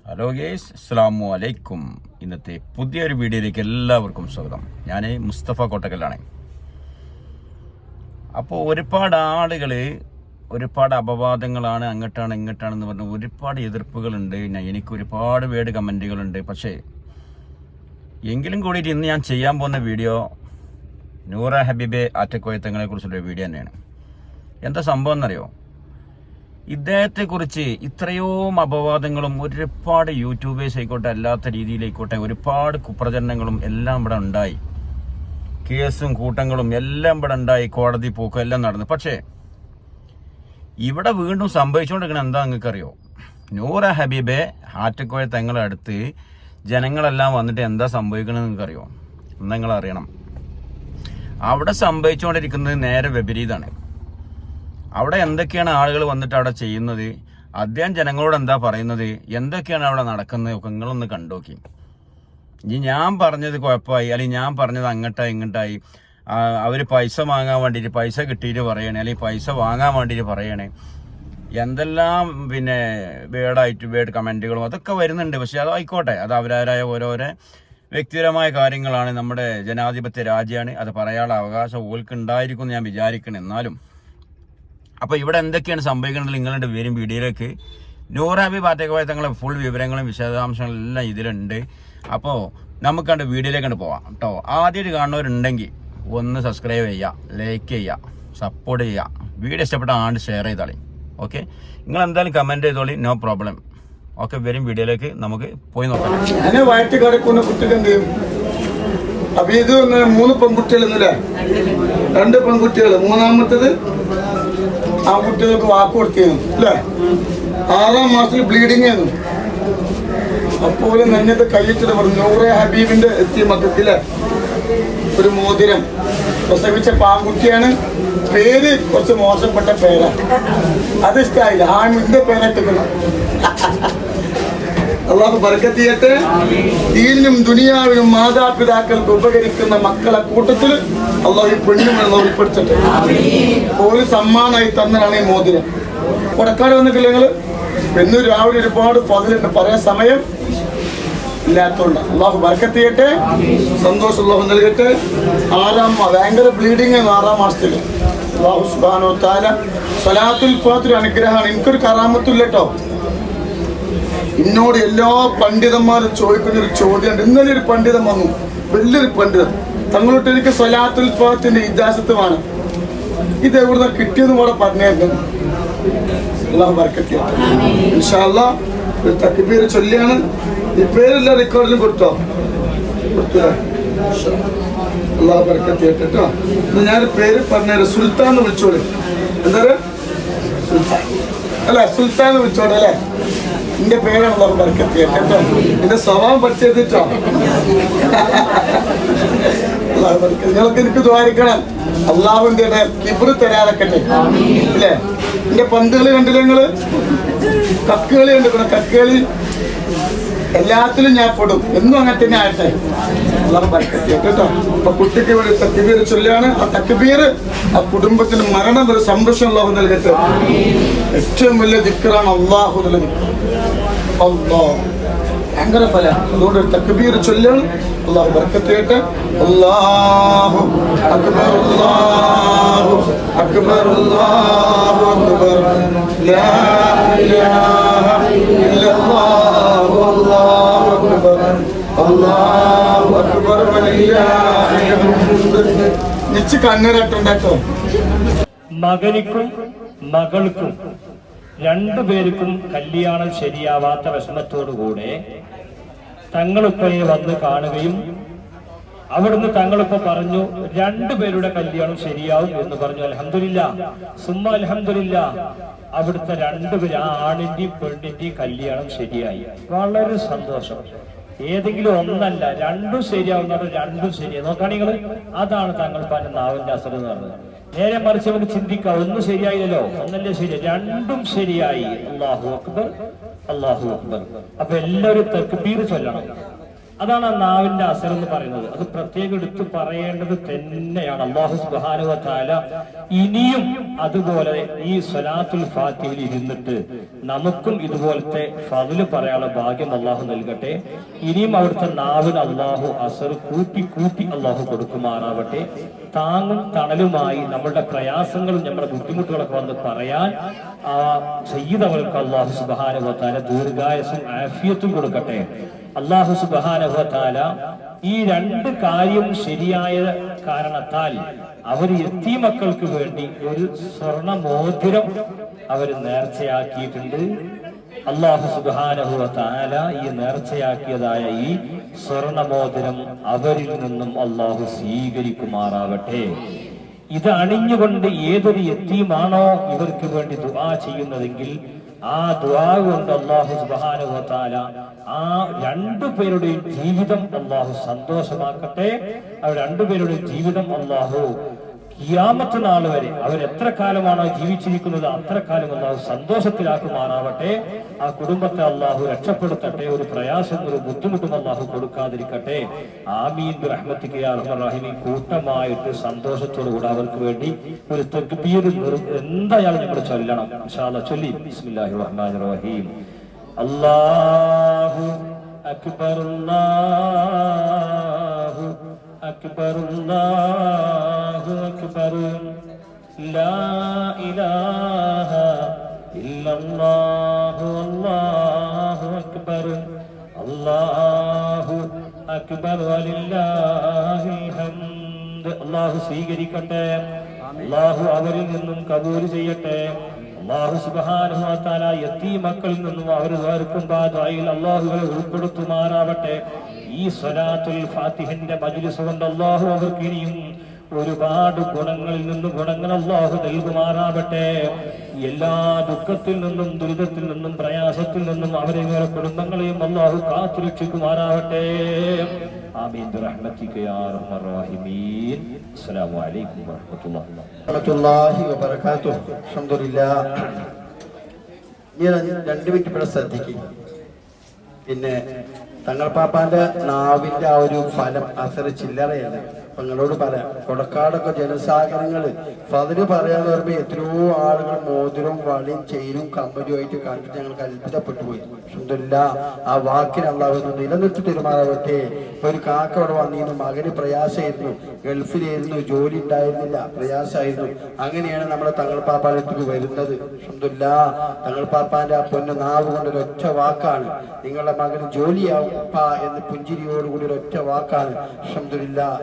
Hello guys, അസ്സലാമു അലൈക്കും. ഇന്നത്തെ പുതിയൊരു വീഡിയോയിലേക്ക് എല്ലാവർക്കും സ്വാഗതം. ഞാൻ മുസ്തഫ കോട്ടക്കലാണ്. അപ്പോൾ ഒരുപാട് ആളുകൾ ഒരുപാട് അപവാദങ്ങളാണ്, അങ്ങോട്ടാണ് ഇങ്ങോട്ടാണെന്ന് പറഞ്ഞ് ഒരുപാട് എതിർപ്പുകളുണ്ട്. എനിക്ക് ഒരുപാട് പേട് കമൻറ്റുകളുണ്ട്. പക്ഷേ എങ്കിലും കൂടിയിട്ട് ഇന്ന് ഞാൻ ചെയ്യാൻ പോകുന്ന വീഡിയോ നൂറ ഹബീബെ ആറ്റക്കോയത്തങ്ങളെ കുറിച്ചുള്ള വീഡിയോ തന്നെയാണ്. എന്താ സംഭവം എന്നറിയോ? ഇദ്ദേഹത്തെക്കുറിച്ച് ഇത്രയോ അപവാദങ്ങളും ഒരുപാട് യൂട്യൂബേഴ്സ് ആയിക്കോട്ടെ, അല്ലാത്ത രീതിയിലായിക്കോട്ടെ, ഒരുപാട് കുപ്രചരണങ്ങളും എല്ലാം ഇവിടെ ഉണ്ടായി. കേസും കൂട്ടങ്ങളും എല്ലാം ഇവിടെ ഉണ്ടായി. കോടതി പോക്കും എല്ലാം നടന്നു. പക്ഷേ ഇവിടെ വീണ്ടും സംഭവിച്ചുകൊണ്ടിരിക്കണം എന്താ നിങ്ങൾക്കറിയോ? നൂറ ഹബീബെ ആറ്റക്കോയ തങ്ങളെ അടുത്ത് ജനങ്ങളെല്ലാം വന്നിട്ട് എന്താ സംഭവിക്കണമെന്ന് നിങ്ങൾക്കറിയോ? നിങ്ങൾ അറിയണം. അവിടെ സംഭവിച്ചുകൊണ്ടിരിക്കുന്നത് നേരെ വിപരീതമാണ്. അവിടെ എന്തൊക്കെയാണ് ആളുകൾ വന്നിട്ട് അവിടെ ചെയ്യുന്നത്, അദ്ദേഹം ജനങ്ങളോട് എന്താ പറയുന്നത്, എന്തൊക്കെയാണ് അവിടെ നടക്കുന്നത് ഒക്കെ നിങ്ങളൊന്ന് കണ്ടുനോക്കി. ഇനി ഞാൻ പറഞ്ഞത് കുഴപ്പമായി, അല്ലെങ്കിൽ ഞാൻ പറഞ്ഞത് അങ്ങോട്ടായി ഇങ്ങോട്ടായി, അവർ പൈസ വാങ്ങാൻ വേണ്ടിയിട്ട് പൈസ കിട്ടിയിട്ട് പറയണേ, അല്ലെങ്കിൽ പൈസ വാങ്ങാൻ വേണ്ടിയിട്ട് പറയണേ, എന്തെല്ലാം പിന്നെ വേർഡ് കമൻറ്റുകളും അതൊക്കെ വരുന്നുണ്ട്. പക്ഷെ അതായിക്കോട്ടെ, അത് അവരായ ഓരോരോ വ്യക്തിപരമായ കാര്യങ്ങളാണ്. നമ്മുടെ ജനാധിപത്യ രാജ്യമാണ്, അത് പറയാനുള്ള അവകാശം ഓൾക്ക് ഉണ്ടായിരിക്കും എന്ന് ഞാൻ വിചാരിക്കണം. എന്നാലും അപ്പോൾ ഇവിടെ എന്തൊക്കെയാണ് സംഭവിക്കുന്നത് നിങ്ങളുടെ വരും വീഡിയോയിലേക്ക് നൂറ ഹബീബ് ആറ്റക്കോയ തങ്ങളെ ഫുൾ വിവരങ്ങളും വിശദാംശങ്ങളും എല്ലാം ഇതിലുണ്ട്. അപ്പോൾ നമുക്ക് കണ്ട് വീഡിയോയിലേക്ക് പോവാം കേട്ടോ. ആദ്യമായിട്ട് കാണുന്നവരുണ്ടെങ്കിൽ ഒന്ന് സബ്സ്ക്രൈബ് ചെയ്യുക, ലൈക്ക് ചെയ്യുക, സപ്പോർട്ട് ചെയ്യുക. വീഡിയോ ഇഷ്ടപ്പെട്ട ആണ്ട് ഷെയർ ചെയ്താളി. ഓക്കെ, നിങ്ങൾ എന്തായാലും കമൻറ്റ് ചെയ്തോളി, നോ പ്രോബ്ലം. ഓക്കെ, വരും വീഡിയോയിലേക്ക് നമുക്ക് പോയി നോക്കാം. അങ്ങനെ വയറ്റ് കിടക്കുന്ന കുട്ടിക്ക് എന്ത് ചെയ്യും? അപ്പൊ ഇത് 3 പെൺകുട്ടികൾ ഇന്നലെ 2 പെൺകുട്ടികൾ, മൂന്നാമത്തത് ആ കുട്ടികൾക്ക് വാക്ക് കൊടുത്തിരുന്നു അല്ലേ? 6ാം മാസത്തിൽ ബ്ലീഡിങ് ആയിരുന്നു. അപ്പോൾ നന്നത്തെ കയ്യിച്ചിട്ട് പറഞ്ഞു, നൂറ ഹബീബിന്റെ എത്തിയ മക്കത്തിലെ ഒരു മോതിരം പ്രസവിച്ച പാൻകുട്ടിയാണ്. പേര് കുറച്ച് മോശപ്പെട്ട പേരാണ്, അത് ഇഷ്ടമായില്ല. ഹാമിന്റെ പേരിട്ടിരിക്കണം. അള്ളാഹു ബർക്കത്ത് ചെയ്യട്ടെ. ദീനിനും ദുനിയാവിനും മാതാപിതാക്കൾക്ക് ഉപകരിക്കുന്ന മക്കളെ കൂട്ടത്തിൽ അള്ളാഹു ഈ പെണ്ണുമെന്ന് ഉൾപ്പെടുത്തട്ടെ. ഒരു സമ്മാനമായി തന്നതാണ് ഈ മോതിരം. കൊടക്കാട് വന്നിട്ടില്ല നിങ്ങൾ? ഇന്ന് രാവിലെ ഒരുപാട് ഫضലുണ്ട്, പറയാൻ സമയം ഇല്ലാത്തതുകൊണ്ട് അള്ളാഹു ബർക്കത്ത് ചെയ്യട്ടെ, സന്തോഷം അള്ളാഹു നൽകട്ടെ. ഭയങ്കര ബ്ലീഡിങ് 6ാം മാസത്തിൽ. അള്ളാഹു സുബ്ഹാനഹു വ തആല സ്വലാത്തുൽ ഫാത്തിഹ അനുഗ്രഹമാണ്. എനിക്കൊരു കറാമത്തില്ല കേട്ടോ. എന്നോട് എല്ലാ പണ്ഡിതന്മാരും ചോദിക്കുന്ന ഒരു ചോദ്യമുണ്ട്. ഇന്നലെ ഒരു പണ്ഡിതൻ വന്നു, വലിയൊരു പണ്ഡിതൻ. തങ്ങളോട്ട് എനിക്ക് സ്വലാത്തുൽ ഫാത്തിഹിന്റെ ഇജാസത്ത് വേണം. ഇത് എവിടുന്ന കിട്ടിയെന്ന് കൂടെ പറഞ്ഞായിരുന്നു. അല്ലാഹു ബർക്കത്ത് ചെയ്യട്ടെ. ഇൻഷാ അല്ലാഹ് ഒരു തക്ബീർ ചൊല്ലിയാണ്. ഈ പേരെല്ലാം റെക്കോർഡിലും കൊടുത്തോ? കൊടുത്തില്ല. അല്ലാഹു ബർക്കത്ത് ചെയ്യട്ടെ കേട്ടോ. ഞാൻ പേര് പറഞ്ഞ സുൽത്താൻ എന്ന് വിളിച്ചോളൂ. എന്താ സുൽത്താൻ അല്ല, സുൽത്താൻ എന്ന് വിളിച്ചോളൂ അല്ലേ? എന്റെ പേരാണ് അല്ലാഹു ബർക്കത്ത് ചെയ്യട്ടെ കേട്ടോ. എന്റെ സ്വഭാവം പഠിച്ചെത്തിട്ടോ. അല്ലാഹു ബർക്കത്ത്. നിങ്ങൾക്ക് എനിക്ക് ദ്വാരിക്കണം, അള്ളാഹുവിന്റെ കിബ്റ് തരാറക്കട്ടെ അല്ലേ? എന്റെ പന്തുകളി കണ്ടില്ല നിങ്ങള്? കക്കുകളി കണ്ടിക്കണം. കക്കുകളി എല്ലാത്തിലും ഞാൻ പെടും, എന്നും അങ്ങനെ തന്നെ ആയിട്ടെ. അല്ലാഹു ബർക്കത്ത് ചെയ്യട്ടെ കേട്ടോ. അപ്പൊ കുട്ടിക്ക് വേണ്ടി തക്ബീർ ചൊല്ലാണ്. ആ തക്ബീർ ആ കുടുംബത്തിന് മരണം ഒരു സംരക്ഷണം അല്ലാഹു നൽകട്ടെ. ഏറ്റവും വലിയ ദിക്റാണ് അല്ലാഹു നൽകി. ഭയങ്കര ഫല. അതുകൊണ്ട് ഒരു തക്ബീർ ചൊല്ലാണ്. അല്ലാഹു ബർക്കത്ത് ചെയ്യട്ടെ. അല്ലാഹു അക്ബർ, അല്ലാഹു അക്ബർ, അല്ലാഹു അക്ബർ, ലാ ഇലാഹ ഇല്ലല്ലാഹു, അല്ലാഹു അക്ബർ, അല്ലാഹു അക്ബർ വലില്ലാഹിൽ ഹംദ്. നിച്ച് കണ്ണീരട്ടുണ്ടാട്ടോ. മകനിക്കും മകൾക്കും 2 പേർക്കും കല്യാണം ശരിയാവാത്ത വിഷമത്തോടുകൂടെ തങ്ങളുപ്പയെ വന്ന് കാണുകയും അവിടുന്ന് തങ്ങളുപ്പ പറഞ്ഞു 2 പേരുടെ കല്യാണം ശരിയാവും എന്ന് പറഞ്ഞു. അൽഹംദുലില്ലാഹ് സുമ്മ അൽഹംദുലില്ലാഹ്. അവിടുത്തെ 2 പേര്, ആ ആണിന്റെയും പെണ്ണിന്റെയും കല്യാണം ശരിയായി. വളരെ സന്തോഷം. ഏതെങ്കിലും ഒന്നല്ല, 2 ശരിയാവുന്നത്, 2 ശരിയായി. നോക്കാണ് നിങ്ങൾ. അതാണ് തങ്ങളുപ്പാന്റെ നാവിന്റെ അസർ എന്ന് പറഞ്ഞത്. നേരെ മറിച്ച് നമുക്ക് ചിന്തിക്കാം, ഒന്നും ശരിയായില്ലല്ലോ, ഒന്നല്ലേ ശരി, 2 ശരിയായി. അല്ലാഹു അക്ബർ, അല്ലാഹു അക്ബർ. അപ്പൊ എല്ലാവരും തക്ബീർ ചൊല്ലണം. അതാണ് ആ നാവിന്റെ അസർ എന്ന് പറയുന്നത്. അത് പ്രത്യേകം എടുത്തു പറയേണ്ടത് തന്നെയാണ്. അല്ലാഹു സുബ്ഹാനഹു വ തആല ഇനിയും അതുപോലെ ഈ സ്വലാത്തുൽ ഫാത്തിഹയിൽ ഇരുന്നിട്ട് നമുക്കും ഇതുപോലത്തെ ഫദ്ല് പറയാനുള്ള ഭാഗ്യം അല്ലാഹു നൽകട്ടെ. ഇനിയും അവിടുത്തെ നാവിന് അല്ലാഹു അസർ കൂട്ടി കൂട്ടി അല്ലാഹു കൊടുക്കുമാറാവട്ടെ. താങ്ങും തണലുമായി നമ്മളുടെ പ്രയാസങ്ങളും നമ്മുടെ ബുദ്ധിമുട്ടുകളൊക്കെ വന്ന് പറയാൻ ആ സയ്യിദവർക്ക് അല്ലാഹു സുബ്ഹാനഹു വ തആല ദീർഘായുസ്സും ആഫിയത്തും കൊടുക്കട്ടെ. അല്ലാഹു സുബ്ഹാനഹു വ തആല ഈ രണ്ട് കാര്യം ശരിയായ കാരണത്താൽ അവർ യതീമക്കൾക്ക് വേണ്ടി ഒരു സ്വർണ്ണ മോതിരം അവർ നേർച്ചയാക്കിയിട്ടുണ്ട്. അല്ലാഹു സുബ്ഹാനഹു വ തആല ഈ നേർച്ചയാക്കിയതായ ഈ സ്വർണ്ണ മോതിരം അവരിൽ നിന്നും അല്ലാഹു സ്വീകരിക്കുമാറാവട്ടെ. ഇത് അണിഞ്ഞുകൊണ്ട് ഏതൊരു യതീമാണോ ഇവർക്ക് വേണ്ടി ദുആ ചെയ്യുന്നതെങ്കിൽ ആ ദുആ കൊണ്ട് അല്ലാഹു സുബ്ഹാനഹു വ തആല ആ രണ്ടുപേരുടെയും ജീവിതം അല്ലാഹു സന്തോഷമാക്കട്ടെ. ആ രണ്ടുപേരുടെയും ജീവിതം അല്ലാഹു ഖിയാമത്ത് നാൾ വരെ അവർ എത്ര കാലമാണോ ജീവിച്ചിരിക്കുന്നത് അത്ര കാലം അല്ലാഹു സന്തോഷത്തിലാക്കുമാറാവട്ടെ. ആ കുടുംബത്തെ അല്ലാഹു രക്ഷപ്പെടുത്തട്ടെ. ഒരു പ്രയാസം ഒരു ബുദ്ധിമുട്ടും അല്ലാഹു കൊടുക്കാതിരിക്കട്ടെ. ആമീൻ ബിറഹ്മതിക യാ അർഹമർ റഹീമീൻ. കൂട്ടമായിട്ട് സന്തോഷത്തോടു കൂടെ അവർക്ക് വേണ്ടി ഒരു തക്ബീർ എന്തായാലും നമ്മൾ ചൊല്ലണം. ഇൻഷാ അല്ലാഹ് ചൊല്ലി. ബിസ്മില്ലാഹിർ റഹ്മാനിർ റഹീം. അല്ലാഹു അക്ബർ അല്ലാഹു അക്ബർ അല്ലാഹു അക്ബർ ലാ ഇലാഹ ഇല്ലല്ലാഹു അല്ലാഹു അക്ബർ അല്ലാഹു അക്ബർ വലില്ലാഹിൽ ഹംദ്. അല്ലാഹു സ്വീകരിക്കട്ടെ. അല്ലാഹു അവരിൽ നിന്നും കബൂൽ ചെയ്യട്ടെ. അല്ലാഹു സുബ്ഹാനഹു വ തആല യതീമക്കളിൽ നിന്നും അവർ ദുആയിൽ അല്ലാഹുവെ ഉൾപ്പെടുത്തുമാറാവട്ടെ. ഈ സ്വലാത്തുൽ ഫാത്തിഹിന്റെ മജ്ലിസ് കൊണ്ട് അല്ലാഹു അവർക്ക് ഇനിയും ഒരുപാട് ഗുണങ്ങളിൽ നിന്നും ഗുണങ്ങൾ അല്ലാഹു നൽകുമാറാവട്ടെ. എല്ലാ ദുഃഖത്തിൽ നിന്നും ദുരിതത്തിൽ നിന്നും പ്രയാസത്തിൽ നിന്നും അവരെ കുടുംബങ്ങളെയും അല്ലാഹു കാത്തുരക്ഷിക്കുമാറാവട്ടെ. ആമീൻ ബിറഹ്മതിക യാ അർഹമർ റഹീമീൻ. അസ്സലാമു അലൈക്കും വറഹ്മത്തുള്ളാഹി വബറകാതുഹു. അൽഹംദുലില്ലാഹ്. രണ്ട് മിനിറ്റ് ഇവിടെ ശ്രദ്ധിക്കും. പിന്നെ തങ്ങൾ പാപ്പാന്റെ നാവിന്റെ ആ ഒരു ഫലം അസർ ചില്ലറയല്ല. അപ്പൊ നിങ്ങളോട് പറയാം, കൊടക്കാടൊക്കെ ജനസാഗരങ്ങള് ഫദ്ല് പറയാന്ന് പറയുമ്പോ എത്രയോ ആളുകൾ മോതിരവും വളയും ചെയിനും കമ്മലുമായിട്ട് കണ്ടിട്ട് ഞങ്ങൾക്ക് അത്ഭുതപ്പെട്ടു പോയി. അൽഹംദുലില്ലാഹ്. ആ വാക്കിന് അല്ലാഹു നിലനിർത്തി പെരുമാറാവട്ടെ. ഇപ്പൊ ഒരു കാക്ക അവിടെ വന്നിരുന്നു, മകന് പ്രയാസമായിരുന്നു, ഗൾഫിലായിരുന്നു, ജോലി ഉണ്ടായിരുന്നില്ല, പ്രയാസമായിരുന്നു. അങ്ങനെയാണ് നമ്മുടെ തങ്ങൾ പാപ്പാന്റെ അടുത്തേക്ക് വരുന്നത്. അൽഹംദുലില്ലാഹ്. തങ്ങൾ പാപ്പാന്റെ ആ പൊന്നു നാവ് കൊണ്ട് ഒരൊറ്റ വാക്കാണ്, നിങ്ങളുടെ മകന് ജോലിയാവും എന്ന് പുഞ്ചിരിയോടുകൂടി ഒരൊറ്റ വാക്കാണ്. അൽഹംദുലില്ലാഹ്.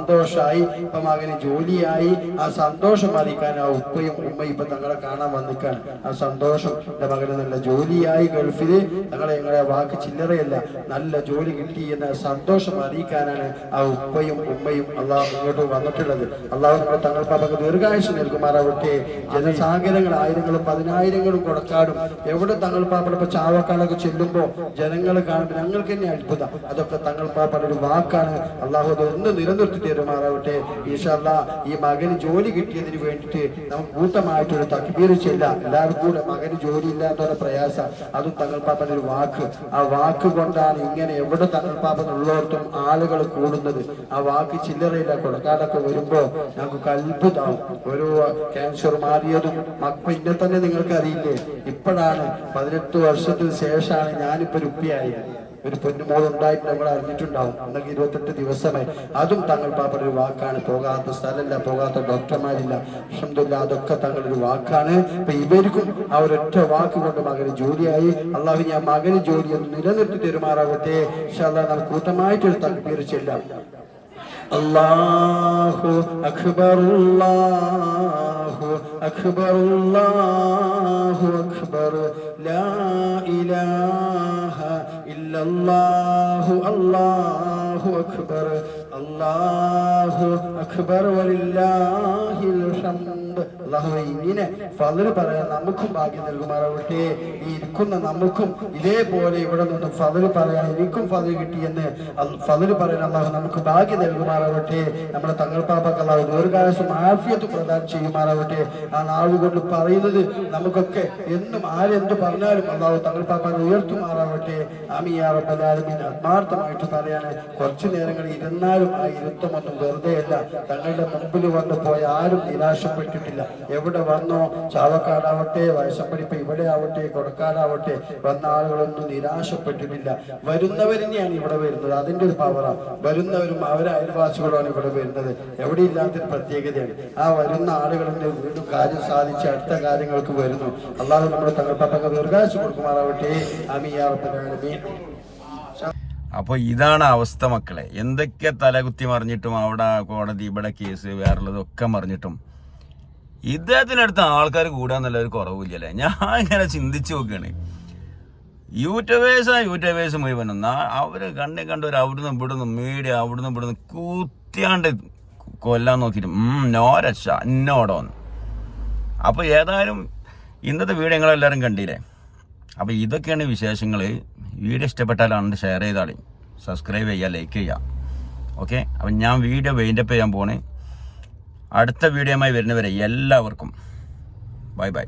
സന്തോഷായി. ഇപ്പൊ മകന് ജോലിയായി. ആ സന്തോഷം അറിയിക്കാൻ ആ ഉപ്പയും ഉമ്മയും ഇപ്പൊ തങ്ങളെ കാണാൻ വന്നിക്കാണ്. ആ സന്തോഷം, എന്റെ മകന് നല്ല ജോലിയായി ഗൾഫില്, ഞങ്ങളെ വാക്ക് ചില്ലറയല്ല, നല്ല ജോലി കിട്ടി എന്ന സന്തോഷം അറിയിക്കാനാണ് ആ ഉപ്പയും ഉമ്മയും അള്ളാഹു ഇങ്ങോട്ട് വന്നിട്ടുള്ളത്. അള്ളാഹു നമ്മുടെ തങ്ങൾ പാപ്പക്ക് ദീർഘായുസ് നൽകുമാറാവട്ടെ. ജനസാഗരങ്ങൾ ആയിരങ്ങളും പതിനായിരങ്ങളും കൊടക്കാടും എവിടെ തങ്ങൾ പാപ്പയുടെ ഇപ്പൊ ചാവക്കാടൊക്കെ ചെല്ലുമ്പോ ജനങ്ങൾ കാണുമ്പോൾ ഞങ്ങൾക്ക് തന്നെ അത്ഭുതം. അതൊക്കെ തങ്ങൾ പാപ്പയുടെ ഒരു വാക്കാണ്. അള്ളാഹു അത് ഒന്ന് നിലനിർത്തി തരുമാറാവട്ടെ. ഇൻഷാ അല്ലാഹ്. ഈ മകന് ജോലി കിട്ടിയതിന് വേണ്ടിയിട്ട് നമുക്ക് കൂട്ടമായിട്ടൊരു തക്ബീർ ചെല്ലാം. എല്ലാവരും കൂടെ മകന് ജോലി ഇല്ലാത്ത പ്രയാസം, അതും തങ്ങൾ പാപ്പന്റെ ഒരു വാക്ക്. ആ വാക്ക് കൊണ്ടാണ് ഇങ്ങനെ എവിടെ തങ്ങൾ പാപ്പൻ ഉള്ളോടത്തും ആളുകൾ കൂടുന്നത്. ആ വാക്ക് ചില്ലറയില്ല. കൊടക്കാടൊക്കെ വരുമ്പോ ഞങ്ങൾക്ക് അത്ഭുതമാവും. ഒരു ക്യാൻസർ മാറിയതും പിന്നെ തന്നെ നിങ്ങൾക്ക് അറിയില്ലേ, ഇപ്പോഴാണ് 18 വർഷത്തിന് ശേഷമാണ് ഞാനിപ്പോ ഒരു ഉപ്പിയായത്. ഒരു പൊന്നുമോൾ ഉണ്ടായിട്ട് നമ്മൾ അറിഞ്ഞിട്ടുണ്ടാവും. എന്നൊക്കെ 28 ദിവസമായി. അതും തങ്ങൾ പാപ്പയുടെ ഒരു വാക്കാണ്. പോകാത്ത സ്ഥലമില്ല, പോകാത്ത ഡോക്ടർമാരില്ല. അൽഹംദുലില്ലാഹ്. അതൊക്കെ തങ്ങളുടെ ഒരു വാക്കാണ്. ഇപ്പൊ ഇവർക്കും ആ ഒരൊറ്റ വാക്ക് കൊണ്ട് മകന് ജോലിയായി. അള്ളാഹു ഞാൻ മകന് ജോലി എന്ന് നിലനിർത്തി പെരുമാറാവട്ടെ. ഇൻഷാ അല്ലാഹ്. നമുക്ക് കൂട്ടമായിട്ടൊരു തക്ബീർ ചെല്ലാം. അല്ലാഹു അക്ബർ അല്ലാഹു അക്ബർ അല്ലാഹു അക്ബർ ലാ ഇലാഹ ഇല്ലല്ലാഹു അല്ലാഹു അക്ബർ അല്ലാഹു അക്ബർ വലില്ലാഹിൽ ഹംദ്. അള്ളാഹുവെ ഇങ്ങനെ ഫള് പറയാൻ നമുക്കും ഭാഗ്യം നൽകുമാറാവട്ടെ. ഈ ഇരിക്കുന്ന നമുക്കും ഇതേപോലെ ഇവിടെ നിന്ന് ഫള് പറയാൻ എനിക്കും ഫള് കിട്ടിയെന്ന് ഫള് പറയാൻ അള്ളാഹു നമുക്ക് ഭാഗ്യം നൽകുമാറാവട്ടെ. നമ്മുടെ തങ്ങൾ പാപ്പാക്ക് അള്ളാഹു ദീർഘായുസ്സും ആഫിയത്തും പ്രദാനം ചെയ്യുമാറാവട്ടെ. ആ നാവ് കൊണ്ട് പറയുന്നത് നമുക്കൊക്കെ എന്നും ആരെന്ത് പറഞ്ഞാലും അള്ളാഹു തങ്ങൾ പാപ്പാനെ ഉയർത്തുമാറാവട്ടെ. ആമീൻ യാ റബ്ബൽ ആലമീൻ. ആത്മാർത്ഥമായിട്ട് പറയാണ്, കുറച്ചു നേരങ്ങൾ ഇരുന്നാലും ആ ഇരുത്തമൊന്നും വെറുതെ അല്ല. തങ്ങളുടെ മുമ്പിൽ വന്നു പോയ ആരും നിരാശപ്പെട്ടിട്ടില്ല. എവിടെ വന്നോ, ചാവക്കാടാവട്ടെ, വയസ്സപ്പടിപ്പ് ഇവിടെ ആവട്ടെ, കൊടക്കാടാവട്ടെ, വന്ന ആളുകളൊന്നും നിരാശപ്പെട്ടിട്ടില്ല. വരുന്നവരിനെയാണ് ഇവിടെ വരുന്നത്. അതിന്റെ ഒരു പവറാണ്. വരുന്നവരും അവരെ അയൽവാസികളാണ് ഇവിടെ വരുന്നത്. എവിടെ ഇല്ലാത്തൊരു പ്രത്യേകതയാണ്. ആ വരുന്ന ആളുകളുടെ വീണ്ടും കാര്യം സാധിച്ച് അടുത്ത കാര്യങ്ങൾക്ക് വരുന്നു. അള്ളാഹു നമ്മുടെ തങ്ങൾപ്പാപ്പക്ക് ദീർഘായുസ്സ് കൊടുക്കുമാറാവട്ടെ. ആമീൻ യാ റബ്ബൽ ആലമീൻ. അപ്പോൾ ഇതാണ് അവസ്ഥ മക്കളെ. എന്തൊക്കെ തലകുത്തി മറിഞ്ഞിട്ടും അവിടെ കോടതി, ഇവിടെ കേസ്, വേറുള്ളതൊക്കെ മറിഞ്ഞിട്ടും ഇദ്ദേഹത്തിനടുത്ത് ആൾക്കാർ കൂടാന്നുള്ള ഒരു കുറവില്ലല്ലേ. ഞാൻ ഇങ്ങനെ ചിന്തിച്ചു നോക്കുകയാണ്. യൂട്യൂബേഴ്സ് മുഴുവനും അവര് കണ്ടവർ അവിടുന്ന് ഇവിടുന്ന് മീഡിയ അവിടുന്ന് ഇവിടുന്ന് കൂത്തിയാണ്ട് കൊല്ലാൻ നോക്കിയിട്ട് നോ രക്ഷ എന്നോടോന്ന്. അപ്പോൾ ഏതായാലും ഇന്നത്തെ വീഡിയോ നിങ്ങളെല്ലാവരും കണ്ടില്ലേ. അപ്പോൾ ഇതൊക്കെയാണ് വിശേഷങ്ങൾ. വീഡിയോ ഇഷ്ടപ്പെട്ടാലാണ് ഷെയർ ചെയ്താളി, സബ്സ്ക്രൈബ് ചെയ്യുക, ലൈക്ക് ചെയ്യുക. ഓക്കെ, അപ്പം ഞാൻ വീഡിയോ വൈൻഡപ്പ് ചെയ്യാൻ പോണേ. അടുത്ത വീഡിയോയുമായി വരുന്നവരെ എല്ലാവർക്കും ബൈ ബൈ.